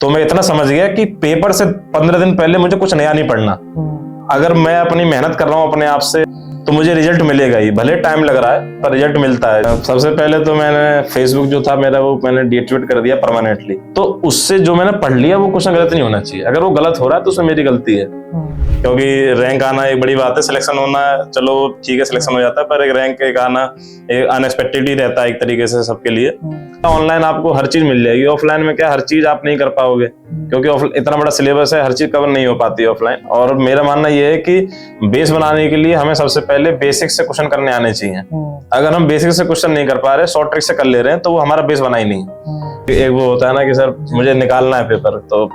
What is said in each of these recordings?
तो मैं इतना समझ गया कि पेपर से 15 दिन पहले मुझे कुछ नया नहीं पढ़ना। अगर मैं अपनी मेहनत कर रहा हूँ अपने आप से तो मुझे रिजल्ट मिलेगा ही, भले टाइम लग रहा है पर रिजल्ट मिलता है। सबसे पहले तो मैंने फेसबुक जो था मेरा वो मैंने डीएक्टिवेट कर दिया परमानेंटली। तो उससे जो मैंने पढ़ लिया वो क्वेश्चन गलत नहीं होना चाहिए। अगर वो गलत हो रहा है तो उसमें मेरी गलती है, क्योंकि रैंक आना एक बड़ी बात है, सिलेक्शन होना चलो ठीक है, सिलेक्शन हो जाता है, पर एक रैंक एक आना एक अनएक्सपेक्टेड ही रहता है एक तरीके से सबके लिए। ऑनलाइन आपको हर चीज मिल जाएगी, ऑफलाइन में क्या हर चीज आप नहीं कर पाओगे, क्योंकि इतना बड़ा सिलेबस है, हर चीज कवर नहीं हो पाती है ऑफलाइन। और मेरा मानना यह है कि बेस बनाने के लिए हमें सबसे पहले बेसिक से क्वेश्चन करने आने चाहिए। अगर हम बेसिक से क्वेश्चन नहीं कर पा रहे, शॉर्ट ट्रिक से कर ले रहे हैं, तो वो हमारा बेस बना ही नहीं। एक वो होता है ना कि सर मुझे निकालना है पेपर, तो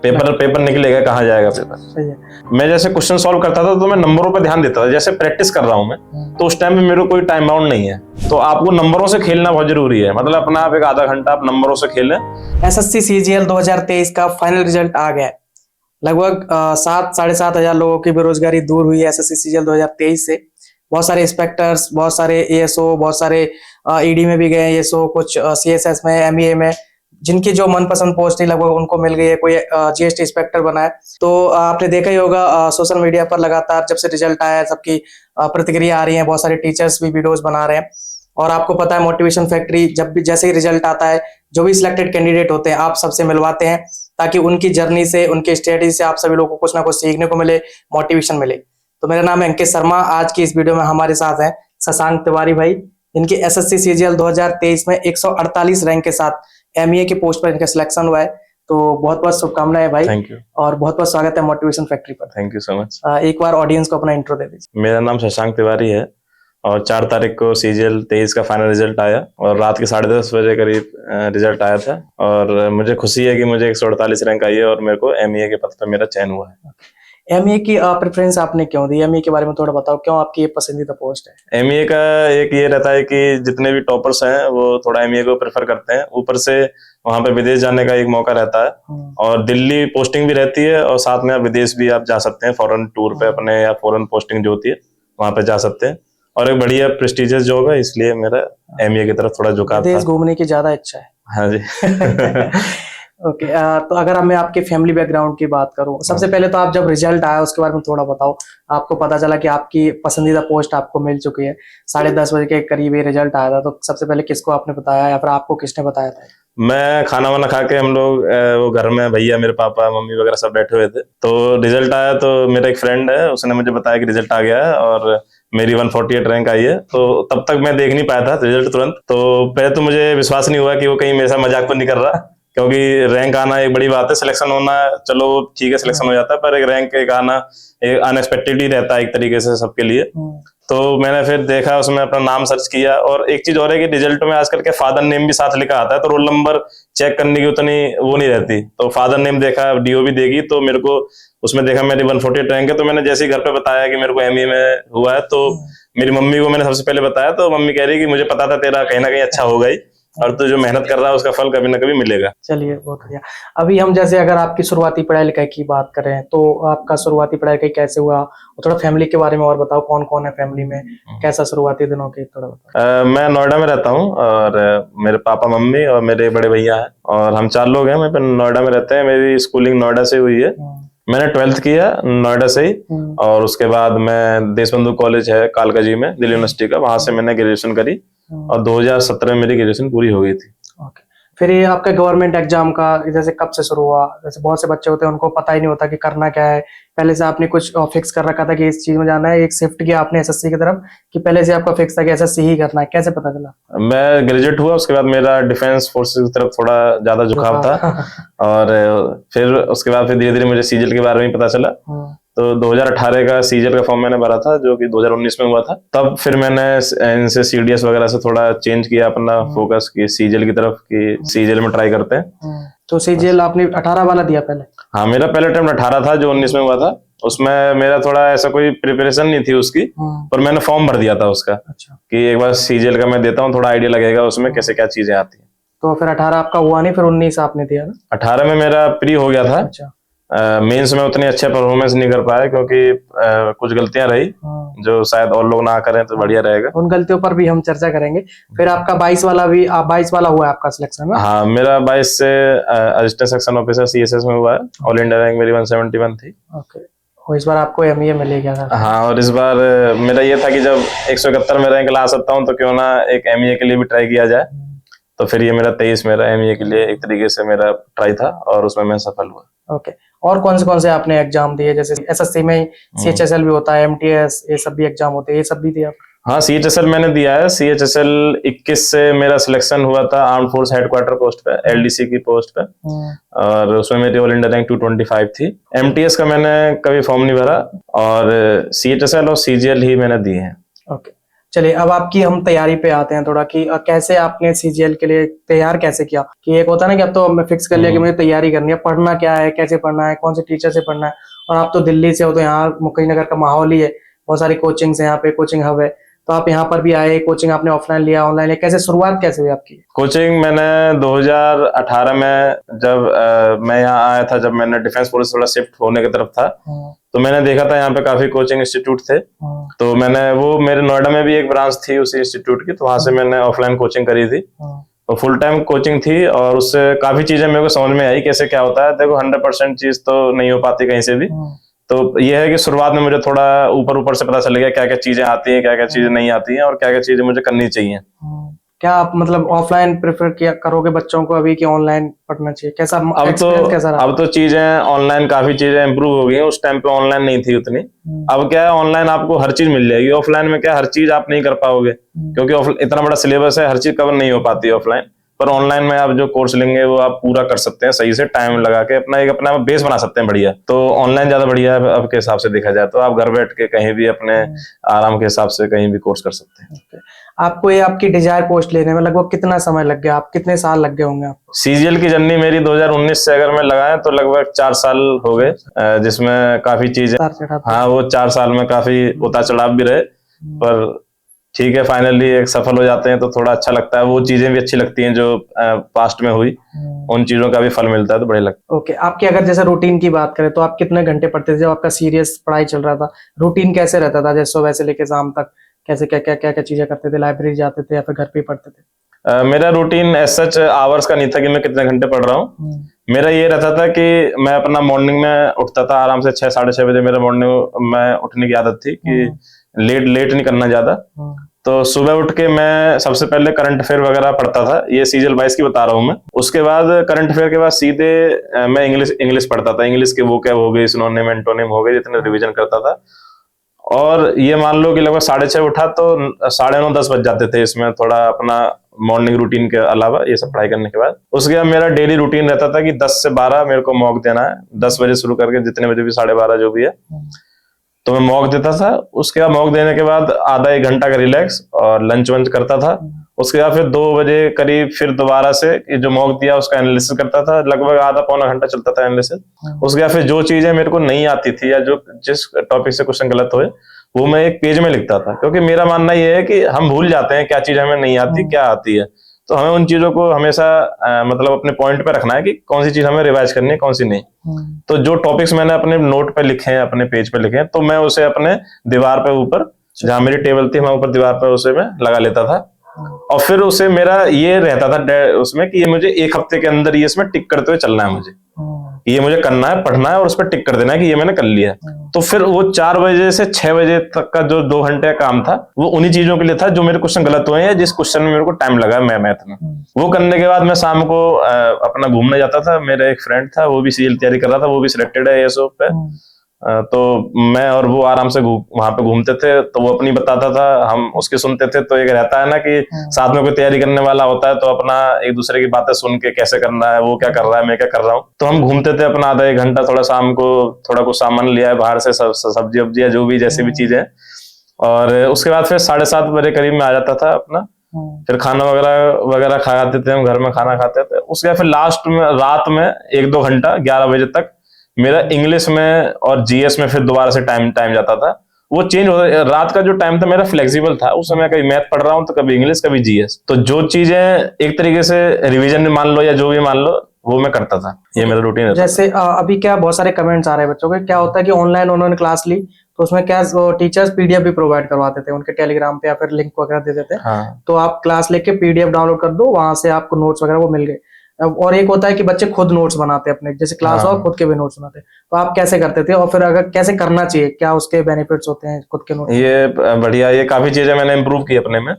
पेपर निकलेगा कहाँ जाएगा पेपर। सही है। मैं जैसे क्वेश्चन सॉल्व करता था तो मैं नंबरों पर ध्यान देता था, जैसे प्रैक्टिस कर रहा हूं मैं, तो उस टाइम में मेरे को कोई टाइम बाउंड नहीं है। तो आपको नंबरों से खेलना बहुत जरूरी है, मतलब अपना आप एक आधा घंटा आप नंबरों से खेलें। एसएससी सीजीएल 2023 का फाइनल रिजल्ट आ गया है। लगभग 7-7,500 लोगों की बेरोजगारी दूर हुई है एसएससी सीजीएल 2023 से। बहुत सारे इंस्पेक्टर्स, बहुत सारे एएसओ, बहुत सारे ईडी में भी गए एएसओ, कुछ सीएसएस में, एमईए में, जिनकी जो मनपसंद पोस्ट थी लगभग उनको मिल गई है। कोई जीएसटी इंस्पेक्टर बना है। तो आपने देखा ही होगा सोशल मीडिया पर लगातार जब से रिजल्ट आया है सबकी प्रतिक्रिया आ रही है। बहुत सारे टीचर्स भी वीडियोस बना रहे हैं। और आपको पता है मोटिवेशन फैक्ट्री जब भी जैसे ही रिजल्ट आता है, जो भी सिलेक्टेड कैंडिडेट होते हैं आप सबसे मिलवाते हैं, ताकि उनकी जर्नी से, उनकी स्ट्रेटेजी से आप सभी लोगों को कुछ ना कुछ सीखने को मिले, मोटिवेशन मिले। तो मेरा नाम है अंकित शर्मा। आज की इस वीडियो में हमारे साथ हैं शशांक तिवारी भाई। इनकी एसएससी सीजीएल 2023 में 148 रैंक के साथ एमईए की पोस्ट पर इनका सिलेक्शन हुआ है। तो बहुत बहुत शुभकामनाएं भाई। Thank you. और बहुत बहुत स्वागत है मोटिवेशन फैक्ट्री पर। Thank you so much. एक बार ऑडियंस को अपना इंट्रो दे दीजिए। मेरा नाम शशांक तिवारी है और 4 तारीख को सीजीएल 23 का फाइनल रिजल्ट आया और रात के 10:30 बजे करीब रिजल्ट आया था। और मुझे खुशी है कि मुझे 148 रैंक आई है और मेरे को एमईए के पद पर मेरा चयन हुआ है। एमईए की प्रेफरेंस आपने क्यों दी? एमईए के बारे में थोड़ा बताओ, क्यों आपकी ये पसंदीदा पोस्ट है? एमईए का एक ये रहता है कि जितने भी टॉपर्स हैं वो थोड़ा एमईए को प्रेफर करते हैं, ऊपर से वहां पे विदेश जाने का एक मौका रहता है और दिल्ली पोस्टिंग भी रहती है और साथ में आप विदेश भी आप जा सकते हैं, फॉरेन टूर पे अपने, या फॉरेन पोस्टिंग जो होती है वहां पे जा सकते हैं और एक बढ़िया प्रेस्टिजियस जॉब है, इसलिए मेरा एमईए की तरफ थोड़ा झुकाव था। विदेश घूमने की ज्यादा इच्छा है। हाँ जी। ओके। तो अगर मैं आपके फैमिली बैकग्राउंड की बात करूं, सबसे पहले तो आप जब रिजल्ट आया उसके बारे में थोड़ा बताओ। आपको पता चला कि आपकी पसंदीदा पोस्ट आपको मिल चुकी है, 10:30 बजे के करीब ये रिजल्ट आया था, तो सबसे पहले किसको आपने बताया या फिर आपको किसने बताया था? मैं खाना वाना खा के हम लोग वो घर में भैया, मेरे पापा, मम्मी वगैरह सब बैठे हुए थे, तो रिजल्ट आया तो मेरा एक फ्रेंड है उसने मुझे बताया कि रिजल्ट आ गया है और मेरी 148 रैंक आई है। तो तब तक मैं देख नहीं पाया था रिजल्ट तुरंत, तो पहले तो मुझे विश्वास नहीं हुआ कि वो कहीं मेरे साथ मजाक तो नहीं कर रहा, क्योंकि रैंक आना एक बड़ी बात है, सिलेक्शन होना चलो ठीक है, सिलेक्शन हो जाता है, पर एक रैंक एक आना एक अनएक्सपेक्टेड ही रहता है एक तरीके से सबके लिए। तो मैंने फिर देखा, उसमें अपना नाम सर्च किया और एक चीज और है कि रिजल्ट में आजकल के फादर नेम भी साथ लिखा आता है, तो रोल नंबर चेक करने की उतनी वो नहीं रहती, तो फादर नेम देखा, डीओ भी देगी, तो मेरे को उसमें देखा मेरी 148 रैंक है। तो मैंने जैसे ही घर पे बताया कि मेरे को एमईए में हुआ है, तो मेरी मम्मी को मैंने सबसे पहले बताया, तो मम्मी कह रही कि मुझे पता था तेरा कहीं ना कहीं अच्छा होगा ही और तू जो मेहनत कर रहा है उसका फल कभी ना कभी मिलेगा। चलिए, बहुत बढ़िया। अभी हम जैसे अगर आपकी शुरुआती पढ़ाई लिखाई की बात करें तो आपका शुरुआती पढ़ाई लिखाई कैसे हुआ? और थोड़ा फैमिली के बारे में और बताओ, कौन कौन है फैमिली में, कैसा शुरुआती दिनों के थोड़ा बताओ। मैं नोएडा में रहता हूँ और मेरे पापा, मम्मी और मेरे बड़े भैया हैं और हम 4 लोग हैं। मैं नोएडा में रहते हैं, मेरी स्कूलिंग नोएडा से हुई है। मैंने 12th किया नोएडा से ही और उसके बाद मैं देशबंधु कॉलेज है कालकाजी में, दिल्ली यूनिवर्सिटी का, वहां से मैंने ग्रेजुएशन करी और 2017 में मेरी ग्रेजुएशन पूरी हो गई थी। ओके। फिर ये आपका गवर्नमेंट एग्जाम का जैसे कब से शुरू हुआ? जैसे बहुत से बच्चे होते हैं उनको पता ही नहीं होता कि करना क्या है, पहले से आपने कुछ फिक्स कर रखा था कि इस चीज में जाना है, एक शिफ्ट किया आपने एसएससी की तरफ, कि पहले से आपका फिक्स था कि एसएससी ही करना है, कैसे पता चला? मैं ग्रेजुएट हुआ उसके बाद मेरा डिफेंस फोर्सेस की तरफ थोड़ा ज्यादा झुकाव था और फिर उसके बाद फिर धीरे धीरे मुझे सीजीएल के बारे में पता चला। तो 2018 का सीजीएल का फॉर्म मैंने भरा था जो कि 2019 में हुआ था। तब फिर मैंने इनसे सीडीएस वगैरह से थोड़ा चेंज किया अपना फोकस की सीजीएल की तरफ, कि सीजीएल में ट्राई करते हैं। तो सीजीएल आपने 18 वाला दिया पहले? हाँ, मेरा पहला अटेम्प्ट 18 था जो 19 में हुआ था। उसमें मेरा थोड़ा ऐसा कोई प्रिपरेशन नहीं थी उसकी, पर मैंने फॉर्म भर दिया था उसका। अच्छा। कि एक बार सीजीएल का मैं देता हूँ, थोड़ा आइडिया लगेगा उसमें कैसे क्या चीजें आती है। तो फिर 18 आपका हुआ नहीं, फिर 19 आपने दिया ना? 18 में मेरा प्री हो गया था। अच्छा। मेंस में उतनी अच्छे परफॉर्मेंस नहीं कर पाया क्योंकि कुछ गलतियां रही जो शायद और लोग ना करें तो बढ़िया रहेगा। उन गलतियों पर भी हम चर्चा करेंगे। फिर आपका 22 वाला भी 22 वाला हुआ है आपका सिलेक्शन ना? हाँ, मेरा 22 से असिस्टेंट सेक्शन ऑफिसर सीएसएस में हुआ है। ऑल इंडिया रैंक मेरी 171 थी। ओके, और इस बार आपको एमईए में ले गया था? हाँ, और इस बार मेरा ये था कि जब 171 में रैंक ला सकता हूँ तो क्यों ना एक एमईए के लिए भी ट्राई किया जाए। तो फिर ये मेरा 23 मेरा एमईए के लिए एक तरीके से मेरा ट्राई था और उसमें मैं सफल हुआ। ओके, और कौन से आपने एग्जाम दिए? जैसे एसएससी में सीएचएसएल भी होता है, एमटीएस, ये सब भी एग्जाम होते हैं, ये सब भी दिए आप? हाँ, सीएचएसएल मैंने दिया है। सीएचएसएल 21 से मेरा सिलेक्शन हुआ था आर्म फोर्स हेडक्वार्टर पोस्ट पे, एलडीसी की पोस्ट पे, और उसमें मेरी ऑल इंडिया रैंक 225 थी। एमटीएस का मैंने कभी फॉर्म नहीं भरा और सीएचएसएल और सीजीएल ही मैंने दिए हैं। ओके, चलिए अब आपकी हम तैयारी पे आते हैं थोड़ा कि कैसे आपने सीजीएल के लिए तैयार कैसे किया? कि एक होता है ना कि अब तो मैं फिक्स कर लिया कि मुझे तैयारी करनी है, पढ़ना क्या है, कैसे पढ़ना है, कौन से टीचर से पढ़ना है, और आप तो दिल्ली से हो तो यहाँ मुक्तिनगर का माहौल ही है, बहुत सारी कोचिंग्स है यहाँ पे, कोचिंग हब है, तो आप यहाँ पर भी आए, कोचिंग आपने ऑफलाइन लिया, ऑनलाइन लिया, कैसे शुरुआत कैसे हुई आपकी? कोचिंग मैंने 2018 में जब मैं यहाँ आया था, जब मैंने डिफेंस फोर्स थोड़ा शिफ्ट होने की तरफ था, तो मैंने देखा था यहाँ पे काफी कोचिंग इंस्टीट्यूट थे। तो मैंने वो मेरे नोएडा में भी एक ब्रांच थी उसी इंस्टीट्यूट की, तो वहां से मैंने ऑफलाइन कोचिंग करी थी। तो फुल टाइम कोचिंग थी और उससे काफी चीजें मेरे को समझ में आई कैसे क्या होता है। देखो 100% चीज तो नहीं हो पाती कहीं से भी, तो ये है कि शुरुआत में मुझे थोड़ा ऊपर से पता चल गया क्या क्या चीजें आती हैं, क्या क्या चीजें नहीं आती हैं और क्या क्या चीजें मुझे करनी चाहिए। क्या आप मतलब ऑफलाइन प्रेफर किया करोगे बच्चों को अभी कि ऑनलाइन पढ़ना चाहिए? कैसा कैसा रहा? अब तो चीजें ऑनलाइन, काफी चीजें इंप्रूव हो गई हैं। उस टाइम पे ऑनलाइन नहीं थी उतनी। अब क्या है, ऑनलाइन आपको हर चीज मिल जाएगी। ऑफलाइन में क्या हर चीज आप नहीं कर पाओगे क्योंकि इतना बड़ा सिलेबस है, हर चीज कवर नहीं हो पाती है ऑफलाइन। पर ऑनलाइन में आप जो कोर्स लेंगे वो आप पूरा कर सकते हैं सही से, टाइम लगा के अपना बेस बना सकते हैं बढ़िया। तो ऑनलाइन ज्यादा बढ़िया है अब के हिसाब से देखा जाए तो। आप घर बैठ के कहीं भी अपने आराम के हिसाब से कहीं भी कोर्स कर सकते हैं। आपको ये आपकी डिजायर पोस्ट लेने में लगभग कितना समय लग गया? आप कितने साल लग गए होंगे आपको? सीजीएल की जर्नी मेरी 2019 से अगर मैं लगाएं तो लगभग 4 साल हो गए, जिसमें काफी चीजें, हाँ वो 4 साल में काफी उतार चढ़ाव भी रहे, पर ठीक है फाइनली एक सफल हो जाते हैं तो थोड़ा अच्छा लगता है। वो चीजें भी अच्छी लगती हैं जो पास्ट में हुई, उन चीजों का भी फल मिलता है तो बढ़िया लगता है। ओके, आपकी अगर जैसे रूटीन की बात करें तो आप कितने घंटे पढ़ते थे जब आपका सीरियस पढ़ाई चल रहा था? रूटीन कैसे रहता था, जैसे सुबह से लेकर शाम तक कैसे क्या क्या क्या क्या चीजें करते थे? लाइब्रेरी जाते थे या फिर घर पे पढ़ते थे? मेरा रूटीन एज सच आवर्स का नहीं था कि मैं कितने घंटे पढ़ रहा हूँ। मेरा ये रहता था कि मैं अपना मॉर्निंग में उठता था आराम से 6 साढ़े 6 बजे। मेरा मॉर्निंग में उठने की आदत थी कि लेट नहीं करना ज्यादा। तो सुबह उठ के मैं सबसे पहले करंट अफेयर वगैरह पढ़ता था, ये सीजीएल 22 की बता रहा हूँ मैं। उसके बाद करंट अफेयर के बाद सीधे मैं इंग्लिश पढ़ता था। इंग्लिश के वोकैब हो गई, सिनोनिम एंटोनिम हो गए, जितने रिवीजन करता था। और ये मान लो कि लगभग 6:30 उठा तो 9:30 10 बज जाते थे इसमें, थोड़ा अपना मॉर्निंग रूटीन के अलावा ये सब पढ़ाई करने के बाद। उसके बाद मेरा डेली रूटीन रहता था कि 10 से 12 मेरे को मॉक देना है। 10 बजे शुरू करके जितने बजे भी 12:30 जो भी है तो मैं मॉक देता था। उसके बाद मॉक देने के बाद आधा 1 घंटा का रिलैक्स और लंच वंच करता था। उसके बाद फिर 2 बजे करीब फिर दोबारा से जो मॉक दिया उसका एनालिसिस करता था। लगभग आधा पौना घंटा चलता था एनालिसिस। उसके बाद फिर जो चीजें मेरे को नहीं आती थी या जो जिस टॉपिक से क्वेश्चन गलत हुए वो मैं एक पेज में लिखता था, क्योंकि मेरा मानना ये है कि हम भूल जाते हैं क्या चीज हमें नहीं आती क्या आती है। तो हमें उन चीजों को हमेशा मतलब अपने पॉइंट पे रखना है कि कौन सी चीज हमें रिवाइज करनी है कौन सी नहीं। तो जो टॉपिक्स मैंने अपने नोट पे लिखे हैं, अपने पेज पे लिखे हैं, तो मैं उसे अपने दीवार पे ऊपर, जहां मेरी टेबल थी वहां ऊपर दीवार पे उसे मैं लगा लेता था। और फिर उसे मेरा ये रहता था उसमें कि ये मुझे 1 हफ्ते के अंदर ये इसमें टिक करते हुए चलना है, मुझे ये मुझे करना है, पढ़ना है और उस पर टिक कर देना है कि ये मैंने कर लिया। तो फिर वो 4 बजे से 6 बजे तक का जो 2 घंटे का काम था वो उन्हीं चीजों के लिए था जो मेरे क्वेश्चन गलत हुए हैं, जिस क्वेश्चन में मेरे को टाइम लगा मैथ में। वो करने के बाद मैं शाम को अपना घूमने जाता था। मेरा एक फ्रेंड था, वो भी सीजीएल तैयारी कर रहा था, वो भी सिलेक्टेड है एएसओ पे। तो मैं और वो आराम से वहां पे घूमते थे, तो वो अपनी बताता था, हम उसके सुनते थे। तो एक रहता है ना कि साथ में कोई तैयारी करने वाला होता है तो अपना एक दूसरे की बातें सुन के कैसे करना है, वो क्या कर रहा है, मैं क्या कर रहा हूँ। तो हम घूमते थे अपना आधा 1 घंटा। थोड़ा शाम को थोड़ा कुछ सामान लिया है बाहर से, सब्जी वब्जी जो भी जैसी भी चीजें। और उसके बाद फिर 7:30 बजे करीब में आ जाता था अपना। फिर खाना वगैरह खाते थे, हम घर में खाना खाते थे। उसके बाद फिर लास्ट में रात में 1-2 घंटा 11 बजे तक मेरा इंग्लिश में और जीएस में फिर दोबारा से टाइम जाता था। वो चेंज होता, रात का जो टाइम था मेरा फ्लेक्सिबल था। उस समय कभी मैथ पढ़ रहा हूँ तो कभी इंग्लिश कभी जीएस। तो जो चीजें एक तरीके से रिवीजन में मान लो या जो भी मान लो, वो मैं करता था, ये मेरा रूटीन रहता जैसे अभी क्या बहुत सारे कमेंट्स आ रहे हैं बच्चों के, क्या होता है कि ऑनलाइन उन्होंने क्लास ली तो उसमें क्या टीचर्स पीडीएफ भी प्रोवाइड करवाते थे उनके टेलीग्राम पे या फिर लिंक वगैरह दे देते था। हाँ तो आप क्लास लेके पीडीएफ डाउनलोड कर दो, वहां से आपको नोट्स वगैरह वो मिल गए। और एक होता है कि बच्चे खुद नोट्स बनाते हैं अपने, जैसे क्लास हो हाँ, खुद के भी नोट्स बनाते हैं, तो आप कैसे करते थे और फिर अगर कैसे करना चाहिए, क्या उसके बेनिफिट्स होते हैं खुद के नोट्स? ये बढ़िया, ये काफी चीजें मैंने इम्प्रूव की अपने में।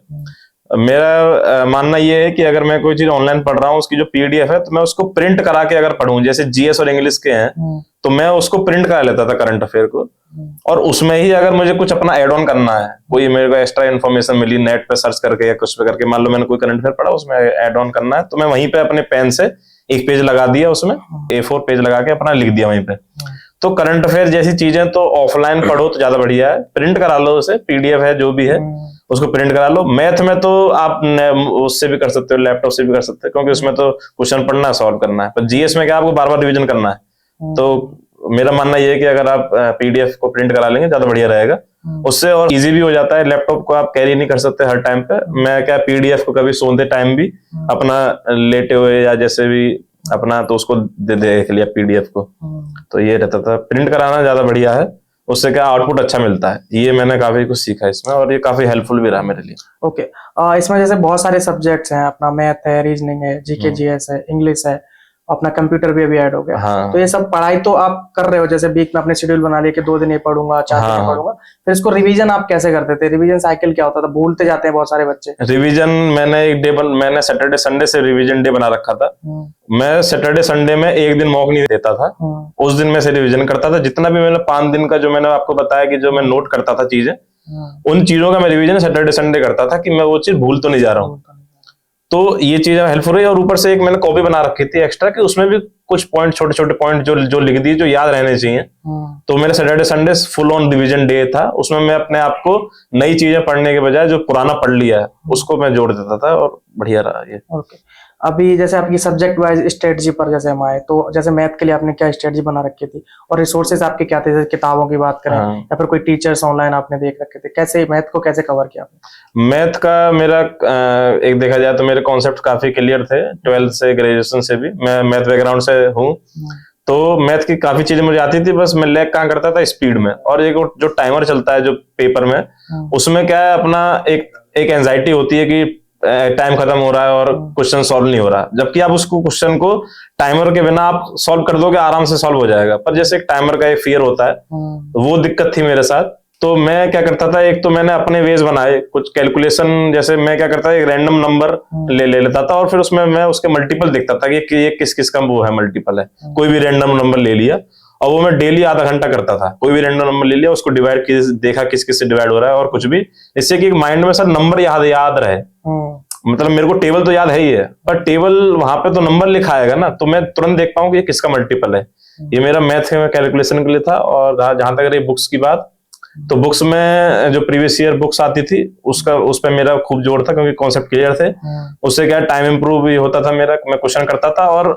मेरा मानना ये है कि अगर मैं कोई चीज ऑनलाइन पढ़ रहा हूँ, उसकी जो पीडीएफ है, तो मैं उसको प्रिंट करा के अगर पढूं, जैसे जीएस और इंग्लिश के हैं, तो मैं उसको प्रिंट करा लेता था करंट अफेयर को, और उसमें ही अगर मुझे कुछ अपना एड ऑन करना है, कोई मेरे को एक्स्ट्रा इन्फॉर्मेशन मिली नेट पे सर्च करके या कुछ पे करके, मान लो मैंने कोई करंट अफेयर पढ़ा, उसमें एड ऑन करना है, तो मैं वहीं पे अपने पेन से एक पेज लगा दिया, उसमें A4 पेज लगा के अपना लिख दिया वहीं पे। तो करंट अफेयर जैसी चीजें तो ऑफलाइन पढ़ो तो ज्यादा बढ़िया है, प्रिंट करा लो उसे, पीडीएफ है जो भी है उसको प्रिंट करा लो। मैथ में तो आप उससे भी कर सकते हो, लैपटॉप से भी कर सकते हो, क्योंकि उसमें तो क्वेश्चन पढ़ना है, सॉल्व करना है। पर जीएस में क्या आपको बार बार रिवीजन करना है। तो मेरा मानना ये है कि अगर आप पीडीएफ को प्रिंट करा लेंगे ज्यादा बढ़िया रहेगा, उससे और इजी भी हो जाता है। लैपटॉप को आप कैरी नहीं कर सकते हर टाइम पे, मैं क्या पीडीएफ को कभी सोते टाइम भी अपना लेटे हुए या जैसे भी अपना, तो उसको देख लिया पीडीएफ को। तो ये रहता था, प्रिंट कराना ज्यादा बढ़िया है, उससे क्या आउटपुट अच्छा मिलता है। ये मैंने काफी कुछ सीखा इसमें, और ये काफी हेल्पफुल भी रहा मेरे लिए। ओके, इसमें जैसे बहुत सारे सब्जेक्ट्स हैं, अपना मैथ है, रीजनिंग है, जीके जीएस है, इंग्लिश है, अपना कंप्यूटर भी अभी ऐड हो गया। हाँ। तो ये सब पढ़ाई तो आप कर रहे हो, जैसे वीक में अपने शेड्यूल बना लिया कि 2 दिन ये पढ़ूंगा, 4 दिन ये पढ़ूंगा, फिर इसको रिवीजन आप कैसे करते थे? रिवीजन साइकिल क्या होता था? भूलते जाते हैं बहुत सारे बच्चे। रिवीजन मैंने एक डे मैंने सैटरडे संडे से रिवीजन डे बना रखा था। मैं सैटरडे संडे में एक दिन मॉक नहीं देता था, उस दिन में से रिवीजन करता था। जितना भी मैंने 5 दिन का जो मैंने आपको बताया कि जो मैं नोट करता था चीजें, उन चीजों का मैं रिवीजन सैटरडे संडे करता था कि मैं वो चीज भूल तो नहीं जा रहा हूँ। तो ये चीज हेल्पफुल रही। और ऊपर से एक मैंने कॉपी बना रखी थी एक्स्ट्रा, कि उसमें भी कुछ पॉइंट, छोटे छोटे पॉइंट जो लिख दिए, जो याद रहने चाहिए। तो मेरा Saturday Sunday full on revision day था, उसमें मैं अपने आप को नई चीजें पढ़ने के बजाय जो पुराना पढ़ लिया है उसको मैं जोड़ देता था, और बढ़िया रहा ये। ओके, अभी जैसे आपकी सब्जेक्ट वाइज स्ट्रेटजी पर जैसे हम आए, तो जैसे मैथ के लिए आपने क्या स्ट्रेटजी बना रखी थी, और रिसोर्सेज आपके क्या थे? जैसे किताबों की बात करें या फिर कोई टीचर्स ऑनलाइन आपने देख रखे थे, कैसे मैथ को कैसे कवर किया आपने? मैथ का मेरा एक देखा जाए तो मेरे कॉन्सेप्ट काफी क्लियर थे, 12th से ग्रेजुएशन से भी मैं मैथ बैकग्राउंड से हूँ। तो मैथ की काफी चीजें मुझे आती थी, बस मैं लैग कहाँ करता था स्पीड में। और एक जो टाइमर चलता है जो पेपर में, उसमें क्या है, अपना एक एंजाइटी होती है कि टाइम खत्म हो रहा है और क्वेश्चन सॉल्व नहीं हो रहा, जबकि आप उसको क्वेश्चन को टाइमर के बिना आप सॉल्व कर दोगे, आराम से सॉल्व हो जाएगा। पर जैसे एक टाइमर का एक फियर होता है, तो वो दिक्कत थी मेरे साथ। तो मैं क्या करता था, एक तो मैंने अपने वेज बनाए कुछ कैलकुलेशन, जैसे मैं क्या करता था, एक रैंडम नंबर ले लेता था, और फिर उसमें मैं उसके मल्टीपल देखता था कि ये किस किस का वो है, मल्टीपल है। कोई भी रैंडम नंबर ले लिया, और वो मैं डेली आधा घंटा करता था। कोई भी रैंडम नंबर ले लिया, उसको डिवाइड देखा किस किस से डिवाइड हो रहा है, और कुछ भी, इससे कि माइंड में सर नंबर याद रहे। मतलब मेरे को टेबल तो याद है ही है, पर टेबल वहां पे तो नंबर लिखा आएगा ना, तो मैं तुरंत देख पाऊं कि ये किसका मल्टीपल है। ये मेरा मैथ में कैलकुलेशन के लिए था। और जहां तक रही बुक्स की बात, तो बुक्स में जो प्रीवियस ईयर बुक्स आती थी उस पर मेरा खूब जोर था, क्योंकि कॉन्सेप्ट क्लियर थे। उससे क्या टाइम इंप्रूव भी होता था मेरा, मैं क्वेश्चन करता था, और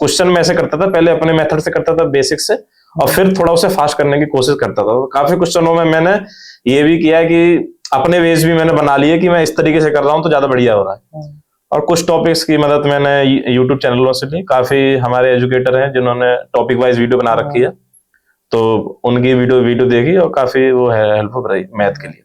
क्वेश्चन में ऐसे करता था, पहले अपने मेथड से करता था बेसिक से, और फिर थोड़ा उसे फास्ट करने की कोशिश करता था। काफी क्वेश्चनों में मैंने ये भी किया कि अपने वेज भी मैंने बना लिए कि मैं इस तरीके से कर रहा हूँ तो ज्यादा बढ़िया हो रहा है। और कुछ टॉपिक्स की मदद मैंने यूट्यूब चैनलों से ली। काफी हमारे एजुकेटर हैं जिन्होंने टॉपिक वाइज वीडियो बना रखी है, तो उनकी वीडियो देखी, और काफी वो है हेल्पफुल रही मैथ के लिए।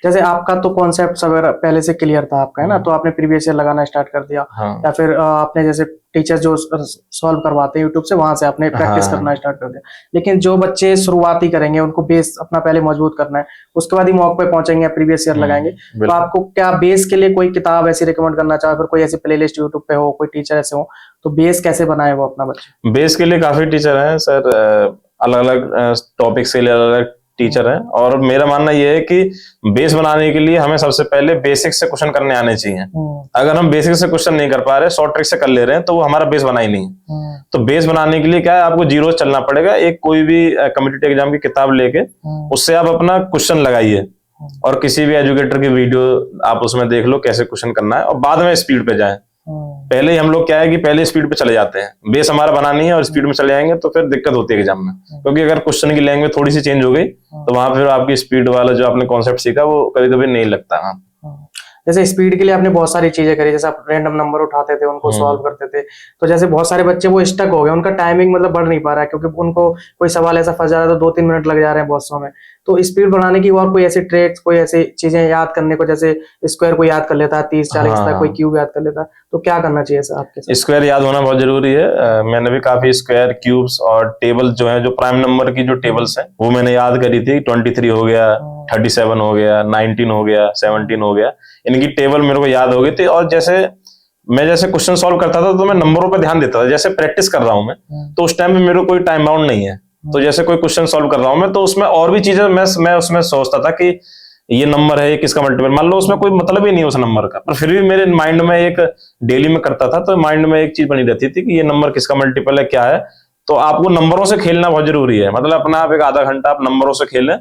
जैसे आपका तो कॉन्सेप्ट सब पहले से क्लियर था आपका, है ना, तो आपने प्रीवियस ईयर लगाना स्टार्ट कर दिया। या फिर आपने जैसे टीचर्स जो सॉल्व करवाते हैं यूट्यूब से, वहां से आपने प्रैक्टिस करना स्टार्ट कर दिया। लेकिन जो बच्चे शुरुआती करेंगे, उनको बेस अपना पहले मजबूत करना है, उसके बाद ही मॉक पे पहुंचेंगे, प्रीवियस ईयर लगाएंगे, तो आपको क्या बेस के लिए कोई किताब ऐसी रिकमेंड करना चाहे, फिर कोई ऐसी प्लेलिस्ट यूट्यूब पे हो, कोई टीचर ऐसे हो, तो बेस कैसे बनाए वो अपना बच्चे? बेस के लिए काफी टीचर हैं सर, अलग अलग टॉपिक्स के लिए अलग अलग टीचर हैं। और मेरा मानना यह है कि बेस बनाने के लिए हमें सबसे पहले बेसिक से क्वेश्चन करने आने चाहिए। अगर हम बेसिक से क्वेश्चन नहीं कर पा रहे, शॉर्ट ट्रिक से कर ले रहे हैं, तो वो हमारा बेस बना ही नहीं। तो बेस बनाने के लिए क्या है, आपको जीरो चलना पड़ेगा। एक कोई भी कॉम्पिटिटिव एग्जाम की किताब लेके उससे आप अपना क्वेश्चन लगाइए, और किसी भी एजुकेटर की वीडियो आप उसमें देख लो कैसे क्वेश्चन करना है, और बाद में स्पीड पे जाएं। पहले ही हम लोग क्या है कि पहले स्पीड पे चले जाते हैं, बेस हमारा बना नहीं है और स्पीड में चले जाएंगे, तो फिर दिक्कत होती है एग्जाम में। क्योंकि अगर क्वेश्चन की लैंग्वेज थोड़ी सी चेंज हो गई, तो वहां फिर आपकी स्पीड वाला जो आपने कॉन्सेप्ट सीखा वो कभी कभी नहीं लगता। जैसे स्पीड के लिए आपने बहुत सारी चीजें करी, जैसे आप रैंडम नंबर उठाते थे, उनको सॉल्व करते थे, तो जैसे बहुत सारे बच्चे वो स्टक हो गए, उनका टाइमिंग मतलब बढ़ नहीं पा रहा है, क्योंकि उनको कोई सवाल ऐसा फंस जा रहा है तो 2-3 मिनट लग जा रहे हैं बहुत समय। तो स्पीड बढ़ाने की और कोई ऐसी ट्रिक्स, कोई ऐसी चीजें याद करने को, जैसे स्क्वायर को याद कर लेता है 30-40 तक, कोई क्यूब याद कर लेता है, तो क्या करना चाहिए सर आपके साथ? स्क्वायर याद होना बहुत जरूरी है। मैंने भी काफी स्क्वायर, क्यूब्स और टेबल जो है, जो प्राइम नंबर की जो टेबल्स हैं वो मैंने याद करी थी। 23 हो गया, 37 हो गया, 19 हो गया, 17 हो गया, इनकी टेबल मेरे को याद हो गई थी। और जैसे क्वेश्चन सॉल्व करता था तो मैं नंबरों पर ध्यान देता था। जैसे प्रैक्टिस कर रहा हूं मैं, तो उस टाइम पे मेरे को कोई टाइम बाउंड नहीं है, तो जैसे कोई क्वेश्चन सॉल्व कर रहा हूं मैं, तो उसमें और भी चीजें मैं उसमें सोचता था कि ये नंबर है, ये किसका मल्टीपल, मान लो उसमें कोई मतलब ही नहीं है उस नंबर का, पर फिर भी मेरे माइंड में एक, डेली में करता था तो माइंड में एक चीज बनी रहती थी कि ये नंबर किसका मल्टीपल है, क्या है। तो आपको नंबरों से खेलना बहुत जरूरी है, मतलब अपना आप एक आधा घंटा आप नंबरों से खेलें,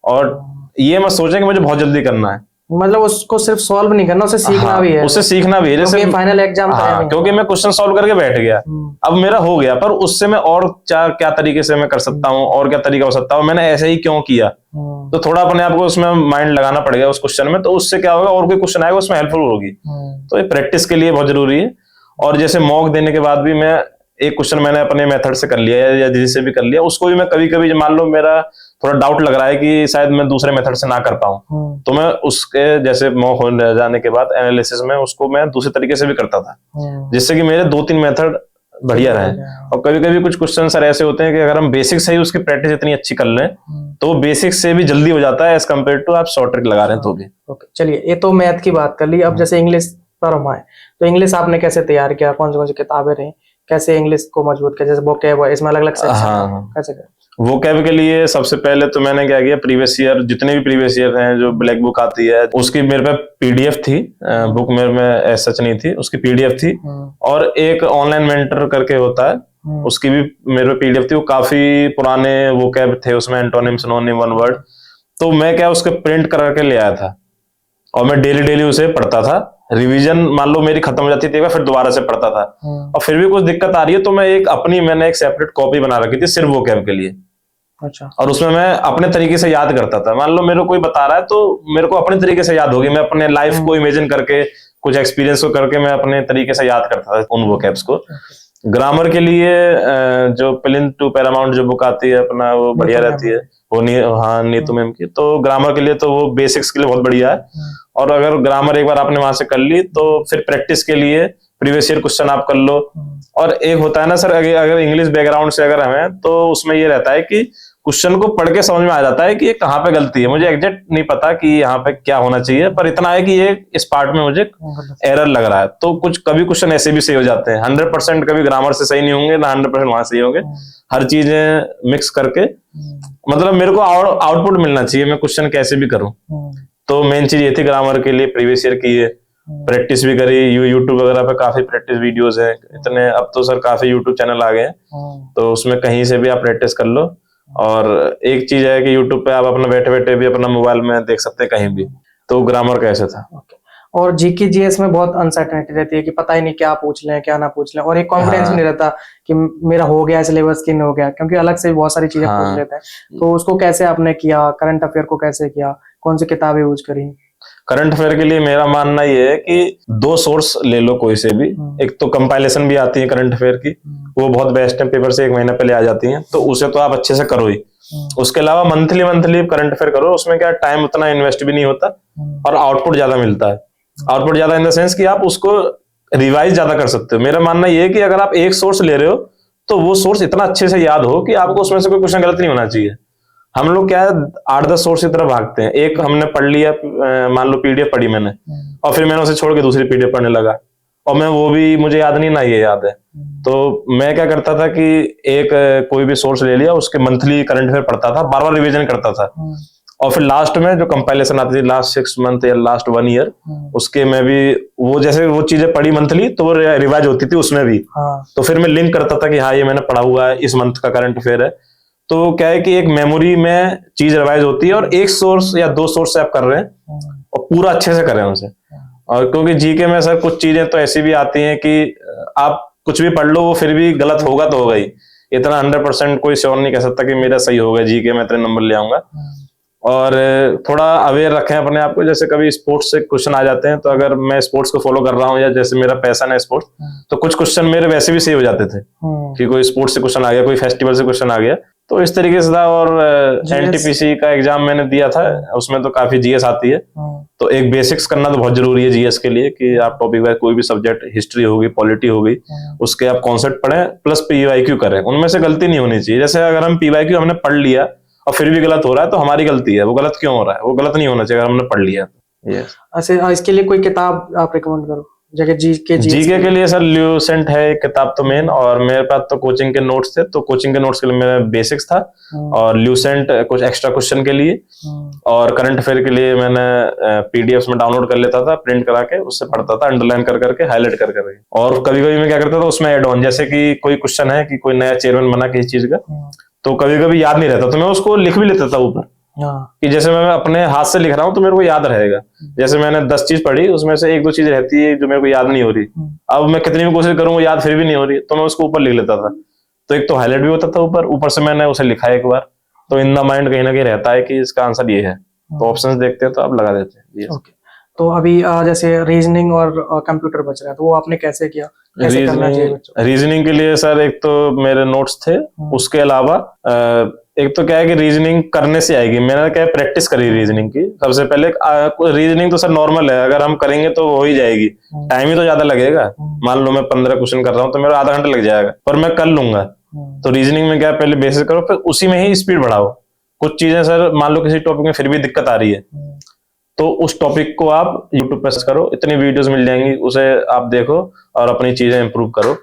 और ये मत सोचें कि मुझे बहुत जल्दी करना है। मतलब उसको सिर्फ सॉल्व नहीं करना, उसे सीखना भी है, उससे सीखना भी है। जैसे फाइनल एग्जाम क्योंकि मैं क्वेश्चन सॉल्व करके बैठ गया, अब मेरा हो गया, पर उससे मैं और क्या तरीके से मैं कर सकता हूँ, और क्या तरीका हो सकता है, मैंने ऐसे ही क्यों किया, तो थोड़ा अपने आप को उसमें माइंड लगाना पड़ेगा उस क्वेश्चन में, तो उससे क्या होगा, और कोई क्वेश्चन आएगा उसमें हेल्पफुल होगी। तो ये प्रैक्टिस के लिए बहुत जरूरी है। और जैसे मॉक देने के बाद भी मैं एक क्वेश्चन मैंने अपने मेथड से कर लिया या जिससे भी कर लिया, उसको भी मैं कभी कभी मान लो मेरा थोड़ा डाउट लग रहा है कि शायद मैं दूसरे मेथड से ना कर पाऊं, तो मैं उसके जैसे मॉक हो जाने के बाद एनालिसिस में उसको मैं दूसरे तरीके से भी करता था, जिससे कि मेरे 2-3 मेथड बढ़िया रहे। और कभी कभी कुछ क्वेश्चन सर ऐसे होते हैं कि अगर हम बेसिक से ही उसकी प्रैक्टिस इतनी अच्छी कर लें तो वो बेसिक से भी जल्दी हो जाता है एज कम्पेयर टू आप शॉर्ट ट्रिक लगा रहे हैं तो भी। ओके, चलिए ये तो मैथ की बात कर ली। अब जैसे इंग्लिश पर हम आए, तो इंग्लिश आपने कैसे तैयार किया, कौन सी किताबें रही, कैसे इंग्लिश को मजबूत किया, जैसे वोकैब इसमें अलग अलग सेक्शन कैसे किया? वोकैब के लिए सबसे पहले तो मैंने क्या किया, प्रीवियस ईयर जितने भी प्रीवियस ईयर हैं, जो ब्लैक बुक आती है उसकी मेरे पे पीडीएफ थी, बुक मेरे में ऐसा सच नहीं थी, उसकी पीडीएफ थी। और एक ऑनलाइन मेंटर करके होता है, उसकी भी मेरे पे पीडीएफ थी। वो काफी पुराने वोकैब थे, उसमें एंटोनिम, सिनोनिम, वन वर्ड, तो मैं क्या उसके प्रिंट करके ले आया था, और मैं डेली उसे पढ़ता था। रिवीजन मान लो मेरी खत्म हो जाती थी, फिर दोबारा से पढ़ता था, और फिर भी कुछ दिक्कत आ रही है तो मैंने एक सेपरेट कॉपी बना रखी थी सिर्फ वोकैब के लिए। अच्छा। और उसमें मैं अपने तरीके से याद करता था। मान लो मेरे को कोई बता रहा है तो मेरे को अपने तरीके से याद होगी, मैं अपने लाइफ को इमेजिन करके, कुछ एक्सपीरियंस को करके मैं अपने तरीके से याद करता था उन वोकैब्स को। ग्रामर के लिए जो प्लिंथ टू पैरामाउंट जो बुक आती है अपना, वो बढ़िया रहती है, वो नीतू मैम की। तो ग्रामर के लिए तो वो बेसिक्स के लिए बहुत बढ़िया है। और अगर ग्रामर एक बार आपने वहां से कर ली तो फिर प्रैक्टिस के लिए प्रीवियस ईयर क्वेश्चन आप कर लो। और एक होता है ना सर, अगर इंग्लिश बैकग्राउंड से अगर हमें, तो उसमें ये रहता है कि क्वेश्चन को पढ़ के समझ में आ जाता है कि ये कहाँ पे गलती है। मुझे एग्जैक्ट नहीं पता कि यहाँ पे क्या होना चाहिए, पर इतना है कि ये इस पार्ट में मुझे एरर लग रहा है। तो कुछ कभी क्वेश्चन ऐसे भी सही हो जाते हैं। 100% कभी ग्रामर से सही नहीं होंगे ना 100% वहां सही होंगे, हर चीजें मिक्स करके, मतलब मेरे को आउटपुट मिलना चाहिए, मैं क्वेश्चन कैसे भी करूं। तो मेन चीज ये थी ग्रामर के लिए प्रीवियस ईयर की प्रैक्टिस भी करी। यूट्यूब वगैरह पे काफी प्रैक्टिस वीडियोस हैं इतने, अब तो सर काफी यूट्यूब चैनल आ गए हैं, तो उसमें कहीं से भी आप प्रैक्टिस कर लो। और एक चीज है कि यूट्यूब पे आप अपना बैठे बैठे भी अपना मोबाइल में देख सकते हैं कहीं भी। तो ग्रामर कैसे था। और जीके जीएस में बहुत अनसर्टेनिटी रहती है कि पता ही नहीं क्या पूछ लें क्या ना पूछ लें, और एक कॉन्फिडेंस भी नहीं रहता कि मेरा हो गया सिलेबस की नहीं हो गया, क्योंकि अलग से बहुत सारी चीजें पूछ लेते हैं। तो उसको कैसे आपने किया, करंट अफेयर को कैसे किया, कौन सी किताबें यूज करी? करंट अफेयर के लिए मेरा मानना ये है कि 2 सोर्स ले लो कोई से भी। एक तो कंपाइलेशन भी आती है करंट अफेयर की, वो बहुत बेस्ट है, पेपर से 1 महीना पहले आ जाती है, तो उसे तो आप अच्छे से करो ही। उसके अलावा मंथली करंट अफेयर करो, उसमें क्या टाइम उतना इन्वेस्ट भी नहीं होता और आउटपुट ज्यादा मिलता है। आउटपुट ज्यादा इन द सेंस कि आप उसको रिवाइज ज्यादा कर सकते हो। मेरा मानना ये है कि अगर आप एक सोर्स ले रहे हो तो वो सोर्स इतना अच्छे से याद हो कि आपको उसमें से कोई क्वेश्चन गलत नहीं होना चाहिए। हम लोग क्या है 8-10 सोर्स की तरफ भागते हैं। एक हमने पढ़ लिया, मान लो पीडीएफ पढ़ी मैंने, और फिर मैंने उसे छोड़ के दूसरी पीडीएफ पढ़ने लगा, और मैं वो भी मुझे याद नहीं ना ये याद है। तो मैं क्या करता था कि एक कोई भी सोर्स ले लिया, उसके मंथली करंट अफेयर पढ़ता था, बार बार रिविजन करता था, और फिर लास्ट में जो कंपाइलेशन आती थी लास्ट 6 मंथ या लास्ट 1 ईयर, उसके में भी वो जैसे वो चीजें पढ़ी मंथली तो वो रिवाइज होती थी उसमें भी। तो फिर मैं लिंक करता था कि हाँ ये मैंने पढ़ा हुआ है, इस मंथ का करंट अफेयर है। तो क्या है कि एक मेमोरी में चीज रिवाइज होती है, और एक सोर्स या 2 सोर्स से आप कर रहे हैं और पूरा अच्छे से कर रहे हैं उसे। और क्योंकि जीके में सर कुछ चीजें तो ऐसी भी आती हैं कि आप कुछ भी पढ़ लो वो फिर भी गलत होगा तो होगा ही, इतना 100% कोई श्योर नहीं कह सकता कि मेरा सही होगा जीके में इतने नंबर ले आऊंगा। और थोड़ा अवेयर रखें अपने आप को। जैसे कभी स्पोर्ट्स से क्वेश्चन आ जाते हैं, तो अगर मैं स्पोर्ट्स को फॉलो कर रहा हूँ या जैसे मेरा पैशन है स्पोर्ट्स, तो कुछ क्वेश्चन मेरे वैसे भी सही हो जाते थे कि कोई स्पोर्ट्स से क्वेश्चन आ गया, कोई फेस्टिवल से क्वेश्चन आ गया, तो इस तरीके से था। और एनटीपीसी का एग्जाम मैंने दिया था, उसमें तो काफी जीएस आती है, तो एक बेसिक्स करना तो बहुत जरूरी है जीएस के लिए कि आप टॉपिक वाइज कोई भी सब्जेक्ट, हिस्ट्री होगी, पॉलिटी होगी, उसके आप कॉन्सेप्ट पढ़ें प्लस पीवाईक्यू करें, उनमें से गलती नहीं होनी चाहिए। जैसे अगर हम पीवाईक्यू हमने पढ़ लिया और फिर भी गलत हो रहा है तो हमारी गलती है, वो गलत क्यों हो रहा है, वो गलत नहीं होना चाहिए अगर हमने पढ़ लिया। यस, अच्छा, इसके लिए कोई किताब आप रिकमेंड करो जैसे जीके के लिए सर ल्यूसेंट है एक किताब तो मेन, और मेरे पास तो कोचिंग के नोट्स थे, तो कोचिंग के नोट्स के लिए मेरा बेसिक्स था, और ल्यूसेंट कुछ एक्स्ट्रा क्वेश्चन के लिए, और करंट अफेयर के लिए मैंने पीडीएफ्स में डाउनलोड कर लेता था, प्रिंट करा के उससे पढ़ता था, अंडरलाइन कर करके, हाईलाइट कर करके। और कभी कभी मैं क्या करता था उसमें एड ऑन, जैसे कि कोई क्वेश्चन है कि कोई नया चेयरमैन बना किसी चीज का, तो कभी कभी याद नहीं रहता तो मैं उसको लिख भी लेता था ऊपर, कि जैसे मैं अपने हाथ से लिख रहा हूं तो मेरे को याद रहेगा। जैसे मैंने 10 चीज पढ़ी, उसमें से 1-2 चीज रहती है जो मेरे को याद नहीं हो रही, अब मैं कितनी भी कोशिश करूं याद फिर भी नहीं हो रही, तो मैं उसको ऊपर लिख लेता था, तो एक तो हाईलाइट भी होता था ऊपर से मैंने उसे लिखा है एक बार, तो इन द माइंड कहीं ना कहीं रहता है कि इसका आंसर ये है, तो ऑप्शंस देखते हैं तो आप लगा देते हैं। ओके, तो अभी जैसे रीजनिंग और कंप्यूटर बच रहा है, तो वो आपने कैसे किया, कैसे करना चाहिए बच्चों को? रीजनिंग के लिए सर एक तो मेरे नोट्स थे, उसके अलावा एक तो क्या है कि रीजनिंग करने से आएगी, मैंने क्या प्रैक्टिस करी रीजनिंग की सबसे पहले। रीजनिंग तो सर नॉर्मल है, अगर हम करेंगे तो हो ही जाएगी, टाइम ही तो ज्यादा लगेगा। मान लो मैं 15 क्वेश्चन कर रहा हूँ तो मेरा आधा घंटा लग जाएगा, पर मैं कर लूंगा। तो रीजनिंग में क्या पहले बेसिक करो, फिर उसी में ही स्पीड बढ़ाओ। कुछ चीजें सर मान लो किसी टॉपिक में फिर भी दिक्कत आ रही है, तो उस टॉपिक को आप यूट्यूब पे सर्च करो, इतनी वीडियोस मिल जाएंगी, उसे आप देखो और अपनी चीजें इंप्रूव करो।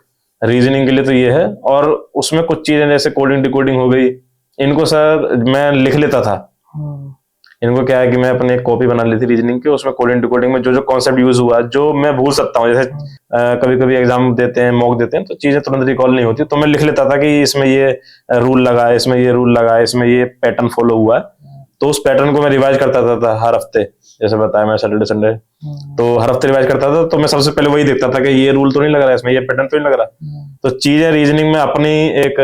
रीजनिंग के लिए तो ये है, और उसमें कुछ चीजें जैसे कोडिंग डिकोडिंग हो गई, इनको सर मैं लिख लेता था। इनको क्या है कि मैं अपने एक कॉपी बना ली थी रीजनिंग की, उसमें कोडिंग डिकोडिंग में जो जो कॉन्सेप्ट यूज हुआ, जो मैं भूल सकता हूँ, जैसे कभी कभी एग्जाम देते हैं, मॉक देते हैं, तो चीजें तुरंत रिकॉल नहीं होती, तो मैं लिख लेता था कि इसमें ये रूल लगा है, इसमें ये रूल लगा है, इसमें ये पैटर्न फॉलो हुआ है, तो उस पैटर्न को मैं रिवाइज करता था हर हफ्ते। जैसे बताया मैं सैटरडे संडे, तो हर हफ्ते रिवाइज करता था, तो मैं सबसे पहले वही देखता था कि ये रूल तो नहीं लग रहा है इसमें, ये पैटर्न तो नहीं लग रहा। तो चीजें रीजनिंग में अपनी एक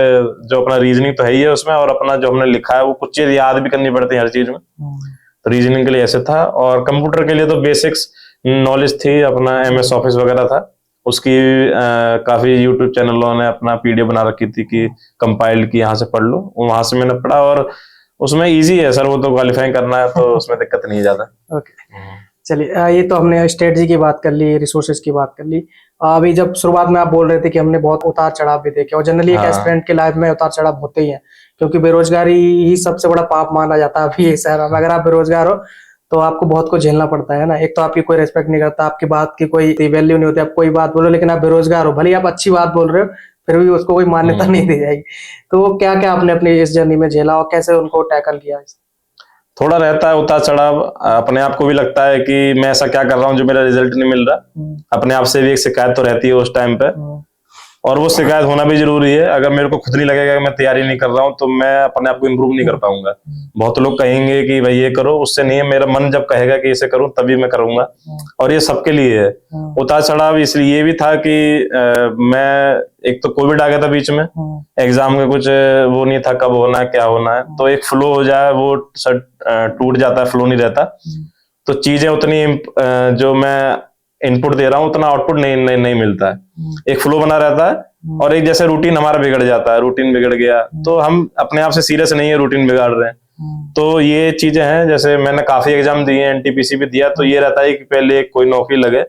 जो अपना रीजनिंग तो है ही है उसमें, और अपना जो हमने लिखा है वो कुछ चीज याद भी करनी पड़ती है हर चीज में। तो रीजनिंग के लिए ऐसे था, और कंप्यूटर के लिए तो बेसिक्स नॉलेज थी, अपना MS ऑफिस वगैरह था, उसकी काफी यूट्यूब चैनलों ने अपना पीडीएफ बना रखी थी कि कंपाइल्ड की, यहाँ से पढ़ लो, वहां से मैंने पढ़ा, और उसमें इजी है सर, वो तो क्वालिफाई करना है, तो उसमें दिक्कत नहीं ज्यादा। ओके, चलिए, ये तो हमने स्ट्रेटजी की बात कर ली, रिसोर्सेज की बात कर ली। अभी जब शुरुआत में आप बोल रहे थे कि हमने बहुत उतार चढ़ाव भी देखे, और जनरली एक एस्पिरेंट के लाइफ में उतार चढ़ाव होते ही हैं, क्योंकि बेरोजगारी ही सबसे बड़ा पाप माना जाता है अभी शहर में। अगर आप बेरोजगार हो तो आपको बहुत कुछ झेलना पड़ता है ना, एक तो आपकी कोई रिस्पेक्ट नहीं करता, आपकी बात की कोई वैल्यू नहीं होती, आप कोई बात बोलो लेकिन आप बेरोजगार हो, भले ही आप अच्छी बात बोल रहे हो फिर भी उसको कोई मान्यता नहीं दी जाएगी। तो क्या क्या आपने अपनी इस जर्नी में झेला और कैसे उनको टैकल किया? थोड़ा रहता है उतार चढ़ाव, अपने आप को भी लगता है कि मैं ऐसा क्या कर रहा हूँ जो मेरा रिजल्ट नहीं मिल रहा, अपने आप से भी एक शिकायत तो रहती है उस टाइम पे, और वो शिकायत होना भी जरूरी है। अगर मेरे को खुद नहीं लगेगा कि मैं तैयारी नहीं कर रहा हूँ तो मैं अपने आप को इम्प्रूव नहीं कर पाऊंगा। बहुत लोग कहेंगे कि भाई ये करो, उससे नहीं है, मेरा मन जब कहेगा कि इसे करूं तभी मैं करूंगा, और ये सबके लिए है। उतार चढ़ाव इसलिए ये भी था कि मैं एक तो कोविड आ गया था बीच में, एग्जाम का कुछ वो नहीं था कब होना है क्या होना है, तो एक फ्लो हो जाए वो टूट जाता है, फ्लो नहीं रहता, तो चीजें उतनी जो मैं इनपुट दे रहा हूँ उतना आउटपुट नहीं मिलता है। एक फ्लो बना रहता है, और एक जैसे रूटीन हमारा बिगड़ जाता है, रूटीन बिगड़ गया तो हम अपने आप से सीरियस नहीं है, रूटीन बिगाड़ रहे हैं। तो ये चीजें हैं, जैसे मैंने काफी एग्जाम दिए, एनटीपीसी भी दिया, तो ये रहता है कि पहले कोई नौकरी लगे।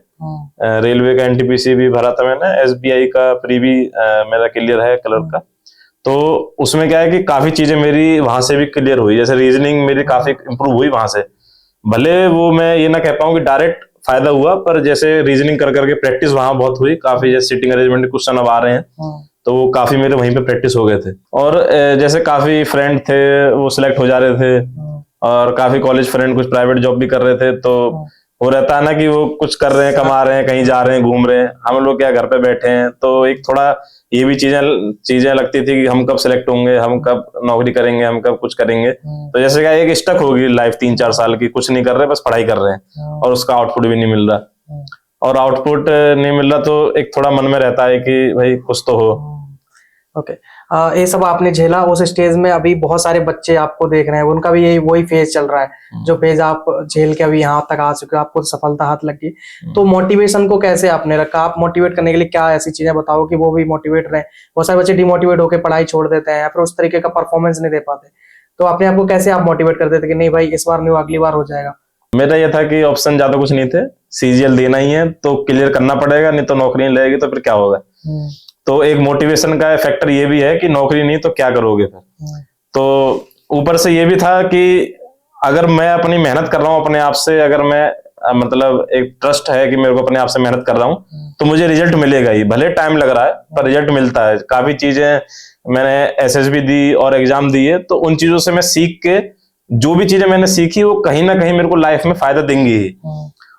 रेलवे का एनटीपीसी भी भरा था मैंने, SBI का प्री भी मेरा क्लियर है क्लर्क का, तो उसमें क्या है कि काफी चीजें मेरी वहां से भी क्लियर हुई, जैसे रीजनिंग मेरी काफी इंप्रूव हुई वहां से। भले वो मैं ये ना कह पाऊं कि डायरेक्ट फायदा हुआ, पर जैसे रीजनिंग कर करके प्रैक्टिस वहां बहुत हुई काफी, जैसे सिटिंग अरेंजमेंट के क्वेश्चन अब आ रहे हैं, तो वो काफी मेरे वहीं पे प्रैक्टिस हो गए थे। और जैसे काफी फ्रेंड थे वो सिलेक्ट हो जा रहे थे, और काफी कॉलेज फ्रेंड कुछ प्राइवेट जॉब भी कर रहे थे, तो वो रहता है ना कि वो कुछ कर रहे हैं, कमा रहे हैं, कहीं जा रहे हैं, घूम रहे हैं, हम लोग क्या घर पे बैठे हैं, तो एक थोड़ा ये भी चीजें लगती थी कि हम कब सिलेक्ट होंगे, हम कब नौकरी करेंगे, हम कब कुछ करेंगे। तो जैसे क्या एक स्टक होगी लाइफ 3-4 साल की, कुछ नहीं कर रहे, बस पढ़ाई कर रहे हैं, और उसका आउटपुट भी नहीं मिल रहा, और आउटपुट नहीं मिल रहा तो एक थोड़ा मन में रहता है कि भाई कुछ तो हो। ओके, ये सब आपने झेला उस स्टेज में, अभी बहुत सारे बच्चे आपको देख रहे हैं, उनका भी यही वही फेज चल रहा है जो फेज आप झेल के अभी यहाँ तक आ चुके हो, आपको सफलता हाथ लग गई। तो मोटिवेशन को कैसे आपने रखा? आप मोटिवेट करने के लिए क्या ऐसी चीजें बताओ कि वो भी मोटिवेट रहे? बहुत सारे बच्चे डिमोटिवेट होकर पढ़ाई छोड़ देते हैं या फिर उस तरीके का परफॉर्मेंस नहीं दे पाते, तो अपने आप को कैसे आप मोटिवेट कर देते कि नहीं भाई इस बार नहीं, अगली बार हो जाएगा? मेरा ये था कि ऑप्शन ज्यादा कुछ नहीं थे, सीजीएल देना ही है तो क्लियर करना पड़ेगा, नहीं तो नौकरी नहीं लगेगी तो फिर क्या होगा। तो एक मोटिवेशन का फैक्टर ये भी है कि नौकरी नहीं तो क्या करोगे फिर। तो ऊपर से ये भी था कि अगर मैं अपनी मेहनत कर रहा हूँ अपने आप से, अगर मैं मतलब एक ट्रस्ट है कि मेरे को अपने आप से मेहनत कर रहा हूँ तो मुझे रिजल्ट मिलेगा ही, भले टाइम लग रहा है पर रिजल्ट मिलता है। काफी चीजें मैंने एसएसबी दी और एग्जाम दिए, तो उन चीजों से मैं सीख के जो भी चीजें मैंने सीखी वो कहीं ना कहीं मेरे को लाइफ में फायदा देंगी ही।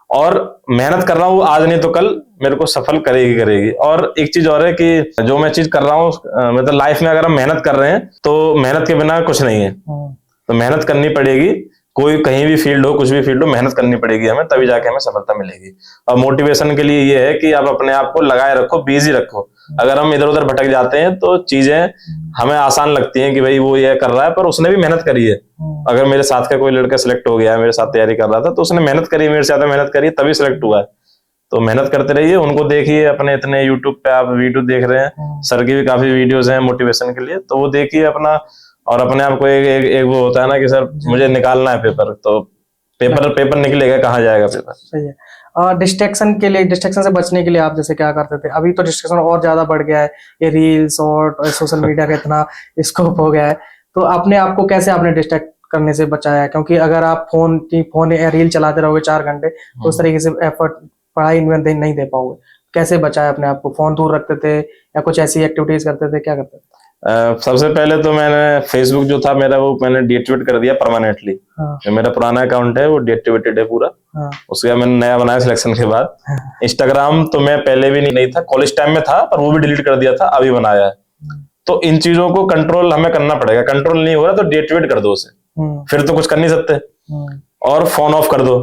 और मेहनत कर रहा हूँ आज नहीं तो कल मेरे को सफल करेगी। और एक चीज और है कि जो मैं चीज कर रहा हूँ मतलब लाइफ में अगर हम मेहनत कर रहे हैं तो मेहनत के बिना कुछ नहीं है, तो मेहनत करनी पड़ेगी। कोई कहीं भी फील्ड हो, कुछ भी फील्ड हो, मेहनत करनी पड़ेगी हमें, तभी जाके हमें सफलता मिलेगी। और मोटिवेशन के लिए ये है कि आप अपने आप को लगाए रखो, बिजी रखो। अगर हम इधर उधर भटक जाते हैं तो चीजें हमें आसान लगती हैं कि भाई वो ये कर रहा है पर उसने भी मेहनत करी है। अगर मेरे साथ का कोई लड़का सिलेक्ट हो गया है, मेरे साथ तैयारी कर रहा था, तो उसने मेहनत करी, मेरे से ज्यादा मेहनत करी तभी सिलेक्ट हुआ है। तो मेहनत करते रहिए, उनको देखिए। अपने इतने यूट्यूब पे आप वीडियो देख रहे हैं, सर की भी काफी वीडियोस हैं मोटिवेशन के लिए, तो वो देखिए अपना, और अपने आप को एक वो होता है ना कि सर मुझे निकालना है पेपर, तो पेपर निकलेगा, कहाँ जाएगा पेपर। सही है। डिस्ट्रैक्शन के लिए, डिस्ट्रैक्शन से बचने के लिए आप जैसे क्या करते थे? अभी तो डिस्ट्रैक्शन और ज्यादा बढ़ गया है, ये रील्स और सोशल मीडिया का इतना स्कोप हो गया है, तो अपने आप को कैसे आपने डिस्ट्रैक्ट करने से बचाया? क्योंकि अगर आप फोन या रील चलाते रहोगे 4 घंटे तो उस तरीके से एफर्ट पढ़ाई में नहीं दे पाओगे। कैसे बचाया अपने आप को? फोन दूर रखते थे या कुछ ऐसी एक्टिविटीज करते थे, क्या करते थे? सबसे पहले तो मैंने फेसबुक जो था मेरा वो मैंने डीएक्टिवेट कर दिया परमानेंटली। जो मेरा पुराना अकाउंट है वो डीएक्टिवेटेड है पूरा। उसके बाद मैंने नया बनाया सिलेक्शन के बाद। इंस्टाग्राम तो मैं पहले भी नहीं था, कॉलेज टाइम में था पर वो भी डिलीट कर दिया था, अभी बनाया है। तो इन चीजों को कंट्रोल हमें करना पड़ेगा, कंट्रोल नहीं हो रहा तो डीएक्टिवेट कर दो उसे, फिर तो कुछ कर नहीं सकते। और फोन ऑफ कर दो,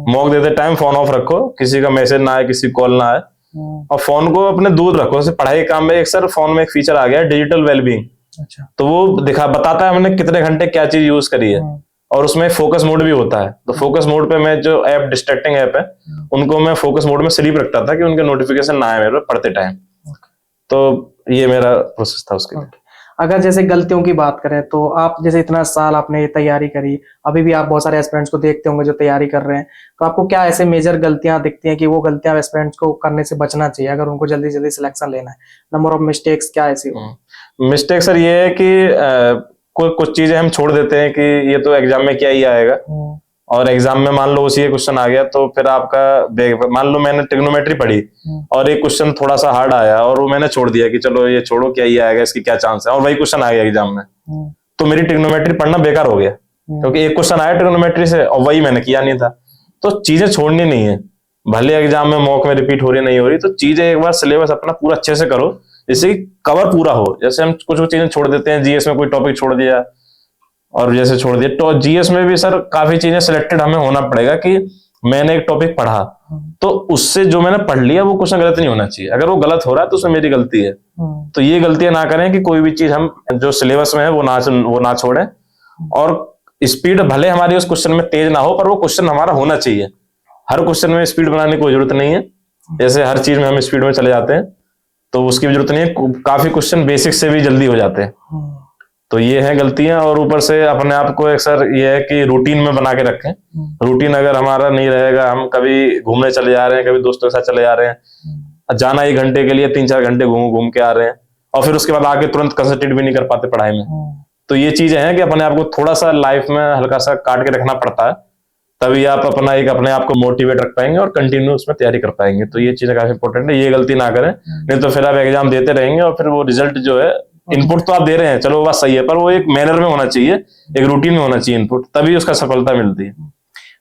मौक देते टाइम फोन ऑफ रखो, किसी का मैसेज ना आए, किसी कॉल ना आए, और फोन को अपने दूर रखो। जैसे पढ़ाई काम में एक सर फोन में एक फीचर आ गया है डिजिटल वेलबींग। अच्छा। तो वो बताता है हमने कितने घंटे क्या चीज यूज करी है, और उसमें फोकस मोड भी होता है। तो फोकस मोड पे मैं जो ऐप डिस्ट्रैक्टिंग ऐप है उनको मैं फोकस मोड में स्लीप रखता था कि उनके नोटिफिकेशन ना आए मेरे पढ़ते टाइम। तो ये मेरा प्रोसेस था उसके लिए। अगर जैसे गलतियों की बात करें तो आप जैसे इतना साल आपने ये तैयारी करी, अभी भी आप बहुत सारे एस्पिरेंट्स को देखते होंगे जो तैयारी कर रहे हैं, तो आपको क्या ऐसे मेजर गलतियां दिखती हैं कि वो गलतियां एस्पिरेंट्स को करने से बचना चाहिए अगर उनको जल्दी जल्दी सिलेक्शन लेना है? नंबर ऑफ मिस्टेक्स क्या ऐसी हो? मिस्टेक सर ये है कि कुछ चीजें हम छोड़ देते हैं कि ये तो एग्जाम में क्या ही आएगा, और एग्जाम में मान लो उसी एक क्वेश्चन आ गया तो फिर आपका, मान लो मैंने ट्रिग्नोमेट्री पढ़ी और एक क्वेश्चन थोड़ा सा हार्ड आया और वो मैंने छोड़ दिया कि चलो ये छोड़ो, क्या ही आएगा, इसकी क्या चांस है, और वही क्वेश्चन आ गया एग्जाम में, तो मेरी ट्रिग्नोमेट्री पढ़ना बेकार हो गया, क्योंकि एक क्वेश्चन आया ट्रिग्नोमेट्री से और वही मैंने किया नहीं था। तो चीजें छोड़नी नहीं है, भले एग्जाम में मॉक में रिपीट हो रही नहीं हो रही, तो चीजें एक बार सिलेबस अपना पूरा अच्छे से करो जिससे कवर पूरा हो। जैसे हम कुछ चीजें छोड़ देते हैं, जीएस में कोई टॉपिक छोड़ दिया और जैसे छोड़ दिया, तो जीएस में भी सर काफी चीजें सिलेक्टेड हमें होना पड़ेगा कि मैंने एक टॉपिक पढ़ा तो उससे जो मैंने पढ़ लिया वो क्वेश्चन गलत नहीं होना चाहिए। अगर वो गलत हो रहा है तो उसमें मेरी गलती है। तो ये गलतियां ना करें कि कोई भी चीज हम जो सिलेबस में है वो ना छोड़ें, और स्पीड भले हमारी उस क्वेश्चन में तेज ना हो पर वो क्वेश्चन हमारा होना चाहिए। हर क्वेश्चन में स्पीड बनाने की कोई जरूरत नहीं है, जैसे हर चीज में हम स्पीड में चले जाते हैं तो उसकी भी जरूरत नहीं है। काफी क्वेश्चन बेसिक से भी जल्दी हो जाते हैं। तो ये है गलतियां। और ऊपर से अपने आप को एक सर ये है कि रूटीन में बना के रखें। रूटीन अगर हमारा नहीं रहेगा, हम कभी घूमने चले जा रहे हैं, कभी दोस्तों के साथ चले जा रहे हैं, जाना 1 घंटे के लिए 3-4 घंटे घूम के आ रहे हैं और फिर उसके बाद आके तुरंत कंसंट्रेट भी नहीं कर पाते पढ़ाई में। तो ये चीजें हैं कि अपने आप को थोड़ा सा लाइफ में हल्का सा काट के रखना पड़ता है, तभी आप अपने आप को मोटिवेट रख पाएंगे और कंटिन्यू उसमें तैयारी कर पाएंगे। तो ये चीजें काफी इंपॉर्टेंट है, ये गलती ना करें, नहीं तो फिर आप एग्जाम देते रहेंगे और फिर वो रिजल्ट जो है, इनपुट तो आप दे रहे हैं, चलो वो बात सही है, पर वो एक मैनर में होना चाहिए, एक रूटीन में होना चाहिए इनपुट, तभी उसका सफलता मिलती है।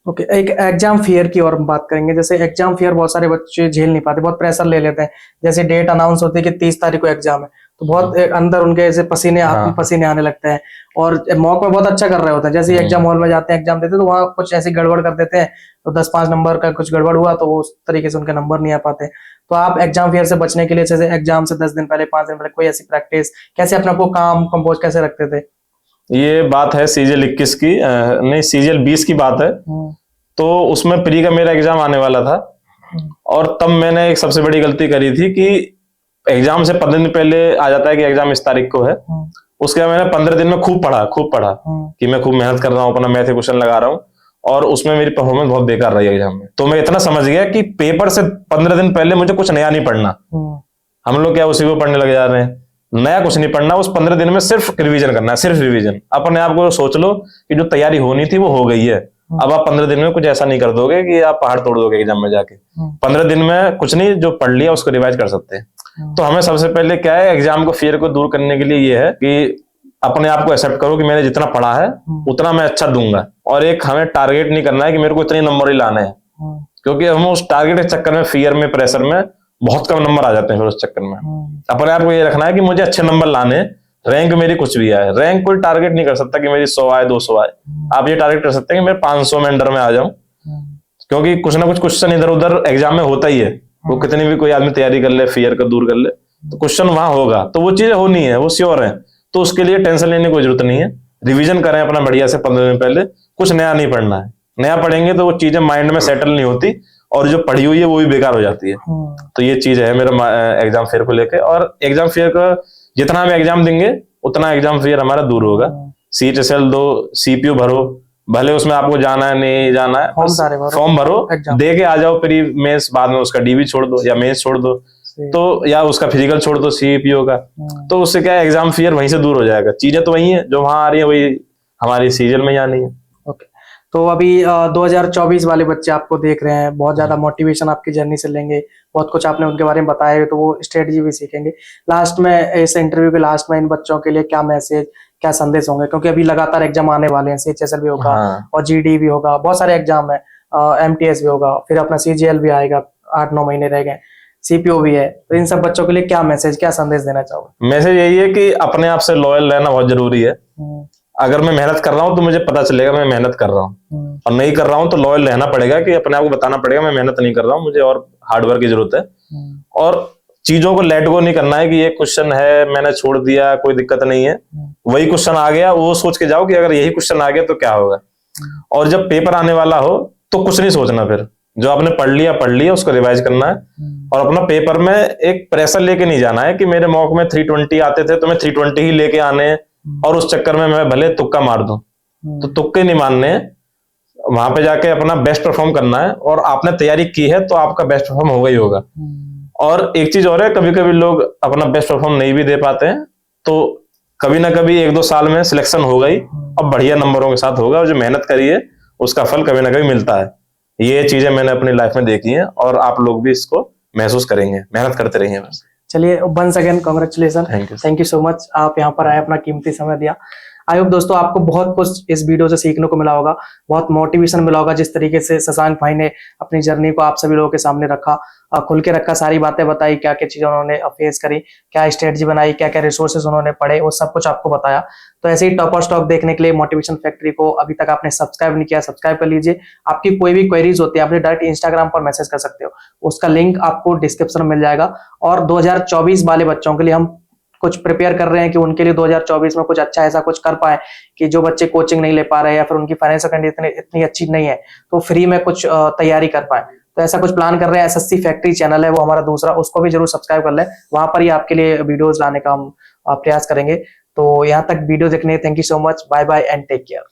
ओके, एक एग्जाम फियर की और बात करेंगे। जैसे एग्जाम फियर बहुत सारे बच्चे झेल नहीं पाते, बहुत प्रेशर ले लेते हैं। जैसे डेट अनाउंस होती है कि 30 तारीख को एग्जाम है, तो बहुत अंदर उनके ऐसे पसीने हाँ। पसीने आने लगते हैं, और मॉक में बहुत अच्छा कर रहे होते हैं। जैसे एग्जाम हॉल में जाते हैं, एग्जाम देते हैं, तो वहाँ कुछ ऐसी गड़बड़ कर देते हैं, तो 10-5 नंबर का कुछ गड़बड़ हुआ तो वो उस तरीके से उनके नंबर नहीं आ पाते। तो आप एग्जाम फेयर से बचने के लिए जैसे एग्जाम से 10 दिन पहले, 5 दिन पहले कोई ऐसी प्रैक्टिस, कैसे अपने को काम कंपोज कैसे रखते थे? ये बात है सीजीएल 21 की, नहीं सीजीएल 20 की बात है। तो उसमें प्री का मेरा एग्जाम आने वाला था, और तब मैंने एक सबसे बड़ी गलती करी थी कि एग्जाम से 15 दिन पहले आ जाता है कि एग्जाम इस तारीख को है। उसके बाद मैंने 15 दिन में खूब पढ़ा कि मैं खूब मेहनत कर रहा हूँ, अपना मैथ क्वेश्चन लगा रहा हूँ, और उसमें मेरी परफॉर्मेंस बहुत बेकार रही एग्जाम में। तो मैं इतना समझ गया कि पेपर से 15 दिन पहले मुझे कुछ नया नहीं पढ़ना। हम लोग क्या उसी को पढ़ने लग जा रहे हैं, नया कुछ नहीं पढ़ना। उस 15 दिन में सिर्फ रिवीजन करना है, सिर्फ रिवीजन। अपने आप को सोच लो कि जो तैयारी होनी थी वो हो गई है। अब आप 15 दिन में कुछ ऐसा नहीं कर दोगे कि आप पहाड़ तोड़ दोगे एग्जाम में जाके। 15 दिन में कुछ नहीं, जो पढ़ लिया उसको रिवाइज कर सकते हैं। तो हमें सबसे पहले क्या है, एग्जाम को फियर को दूर करने के लिए ये है कि अपने आप को एक्सेप्ट करो कि मैंने जितना पढ़ा है उतना मैं अच्छा दूंगा। और एक हमें टारगेट नहीं करना है कि मेरे को इतने नंबर ही लाने हैं, क्योंकि हम उस टारगेट के चक्कर में, फियर में, प्रेशर में बहुत कम नंबर आ जाते हैं। फिर उस चक्कर में अपने आप को ये रखना है कि मुझे अच्छे नंबर लाने, रैंक मेरी कुछ भी आए। रैंक कोई टारगेट नहीं कर सकता कि मेरी 100 आए, 200 आए। आप ये टारगेट कर सकते हैं कि मैं 500 में अंडर में आ जाऊं, क्योंकि कुछ ना कुछ क्वेश्चन इधर उधर एग्जाम में होता ही है। वो कितनी भी कोई आदमी तैयारी कर ले, फियर को दूर कर ले, तो क्वेश्चन वहां होगा, तो वो चीजें होनी है, वो श्योर है। तो उसके लिए टेंशन लेने की कोई जरूरत नहीं है। रिवीजन करें अपना बढ़िया से, 15 दिन पहले कुछ नया नहीं पढ़ना है। नया पढ़ेंगे तो वो चीजें माइंड में सेटल नहीं होती, और जो पढ़ी हुई है वो भी बेकार हो जाती है। तो ये चीज है मेरा एग्जाम फेयर को लेके। और एग्जाम फेयर का जितना हम एग्जाम देंगे उतना एग्जाम फेयर हमारा दूर होगा। CHSL दो, CPU भरो, भले उसमें आपको जाना है नहीं जाना है, फॉर्म भरो, दे के आ जाओ प्री मेंस, बाद में उसका DB छोड़ दो या मेंस छोड़ दो, तो या उसका फिजिकल छोड़ दो CPO का। तो उससे क्या है, एग्जाम फेयर वहीं से दूर हो जाएगा। चीजें तो वही है जो वहां आ रही है, वही हमारी सीजन में ही आनी है। तो अभी 2024 वाले बच्चे आपको देख रहे हैं, बहुत ज्यादा मोटिवेशन आपकी जर्नी से लेंगे, बहुत कुछ आपने उनके बारे में बताया, तो वो स्ट्रेटजी भी सीखेंगे। लास्ट में, इस इंटरव्यू के लास्ट में, इन बच्चों के लिए क्या मैसेज, क्या संदेश होंगे? क्योंकि अभी लगातार एग्जाम आने वाले हैं, CHSL भी होगा, और GD भी होगा, बहुत सारे एग्जाम है, MTS भी होगा, फिर अपना CGL भी आएगा, 8-9 महीने रह गए, CPO भी है। तो इन सब बच्चों के लिए क्या मैसेज, क्या संदेश देना चाहोगे? मैसेज यही है कि अपने आप से लॉयल रहना बहुत जरूरी है। अगर मैं मेहनत कर रहा हूं तो मुझे पता चलेगा मैं मेहनत कर रहा हूं, और नहीं कर रहा हूं तो लॉयल रहना पड़ेगा, कि अपने आप को बताना पड़ेगा मैं मेहनत नहीं कर रहा हूं, मुझे और हार्डवर्क की जरूरत है। और चीजों को लेट गो नहीं करना है कि ये क्वेश्चन है मैंने छोड़ दिया, कोई दिक्कत नहीं है, वही क्वेश्चन आ गया, वो सोच के जाओ कि अगर यही क्वेश्चन आ गया तो क्या होगा। और जब पेपर आने वाला हो तो कुछ नहीं सोचना, फिर जो आपने पढ़ लिया उसको रिवाइज करना है, और अपना पेपर में एक प्रेशर लेके नहीं जाना है कि मेरे मॉक में 320 आते थे तो मैं 320 ही लेके आने, और उस चक्कर में मैं भले तुक्का मार दूं। तो तुक्के नहीं मानने, वहां पे जाके अपना बेस्ट परफॉर्म करना है, और आपने तैयारी की है तो आपका बेस्ट परफॉर्म होगा ही होगा। और एक चीज और है, कभी कभी लोग अपना बेस्ट परफॉर्म नहीं भी दे पाते हैं, तो कभी ना कभी 1-2 साल में सिलेक्शन होगा ही, और बढ़िया नंबरों के साथ होगा, और जो मेहनत करी है उसका फल कभी ना कभी मिलता है। ये चीजें मैंने अपनी लाइफ में देखी हैं, और आप लोग भी इसको महसूस करेंगे। मेहनत करते रहिए बस। चलिए, once again congratulation, thank you so much, आप यहाँ पर आए, अपना कीमती समय दिया। आई होप दोस्तों आपको बहुत कुछ इस वीडियो से सीखने को मिला होगा, बहुत मोटिवेशन मिला होगा। जिस तरीके से शशांक भाई ने अपनी जर्नी को आप सभी लोगों के सामने रखा, खुल के रखा, सारी बातें बताई, क्या क्या चीजें उन्होंने फेस करी, क्या स्ट्रेटजी बनाई, क्या क्या रिसोर्सेज उन्होंने पढ़े, वो सब कुछ आपको बताया। तो ऐसे ही टॉपर स्टॉक देखने के लिए मोटिवेशन फैक्ट्री को अभी तक आपने सब्सक्राइब नहीं किया, सब्सक्राइब कर लीजिए। आपकी कोई भी क्वेरीज होती है आपने डायरेक्ट इंस्टाग्राम पर मैसेज कर सकते हो, उसका लिंक आपको डिस्क्रिप्शन में मिल जाएगा। और 2024 वाले बच्चों के लिए हम कुछ प्रिपेयर कर रहे हैं कि उनके लिए 2024 में कुछ अच्छा ऐसा कुछ कर पाए कि जो बच्चे कोचिंग नहीं ले पा रहे हैं, या फिर उनकी फाइनेंशियल कंडीशन इतनी अच्छी नहीं है, तो फ्री में कुछ तैयारी कर पाए। तो ऐसा कुछ प्लान कर रहे हैं। SSC फैक्ट्री चैनल है वो हमारा दूसरा, उसको भी जरूर सब्सक्राइब कर लें, वहां पर ही आपके लिए वीडियोस लाने का हम प्रयास करेंगे। तो यहाँ तक वीडियो देखने thank you so much, bye bye and take care.